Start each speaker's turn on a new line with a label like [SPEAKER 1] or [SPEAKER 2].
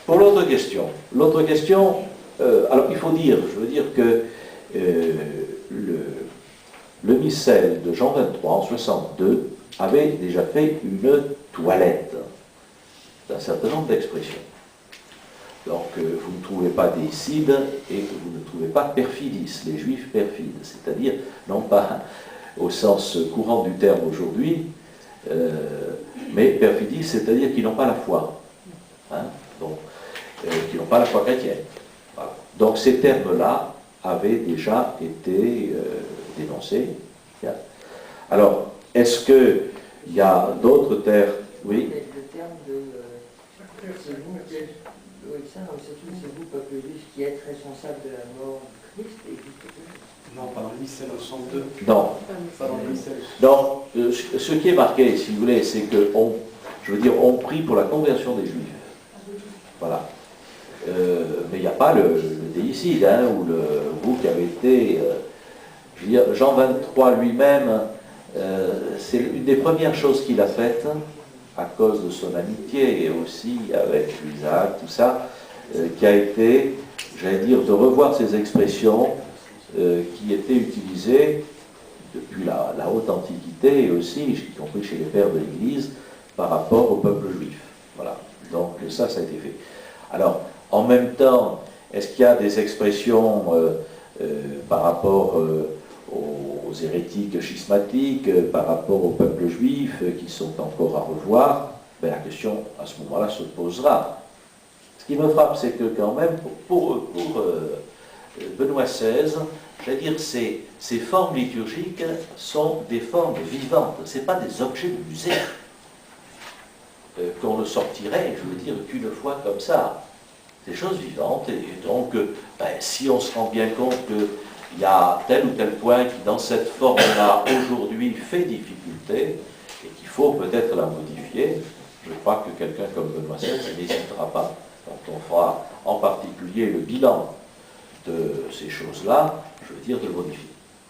[SPEAKER 1] Pour l'autre question, alors il faut dire, je veux dire que le missel de Jean 23 en 62 avait déjà fait une toilette d'un certain nombre d'expressions. Donc vous ne trouvez pas déicide et vous ne trouvez pas perfidis, les juifs perfides, c'est-à-dire non pas au sens courant du terme aujourd'hui, mais perfidis, c'est-à-dire qu'ils n'ont pas la foi, hein, donc, qui n'ont pas la foi chrétienne. Voilà. Donc ces termes-là avaient déjà été dénoncés. Alors, est-ce qu'il y a d'autres termes? Oui.
[SPEAKER 2] Le terme de c'est vous, peuple juif, qui êtes responsable de la mort de Christ et
[SPEAKER 3] non, pas dans le missel au 102.
[SPEAKER 1] Non.
[SPEAKER 3] Pas dans le missel.
[SPEAKER 1] Donc, ce qui est marqué, si vous voulez, c'est qu'on, je veux dire, on prie pour la conversion des Juifs. Voilà. Mais il n'y a pas le déicide, hein, ou vous qui avez été... je veux dire, Jean 23 lui-même, c'est une des premières choses qu'il a faites, à cause de son amitié et aussi avec Isaac, tout ça, qui a été, j'allais dire, de revoir ces expressions qui étaient utilisées depuis la haute antiquité et aussi, y compris chez les pères de l'Église, par rapport au peuple juif. Voilà. Donc ça a été fait. Alors, en même temps, est-ce qu'il y a des expressions par rapport aux hérétiques schismatiques, par rapport au peuple juif qui sont encore à revoir? Ben, la question, à ce moment-là, se posera. Ce qui me frappe, c'est que quand même, pour Benoît XVI, je veux dire, ces formes liturgiques sont des formes vivantes, ce n'est pas des objets de musée qu'on ne sortirait, je veux dire, qu'une fois comme ça. Des choses vivantes, et donc, ben, si on se rend bien compte qu'il y a tel ou tel point qui, dans cette forme-là, aujourd'hui, fait difficulté, et qu'il faut peut-être la modifier, je crois que quelqu'un comme Benoît XVI n'hésitera pas. Donc on fera en particulier le bilan de ces choses-là, je veux dire, de le modifier.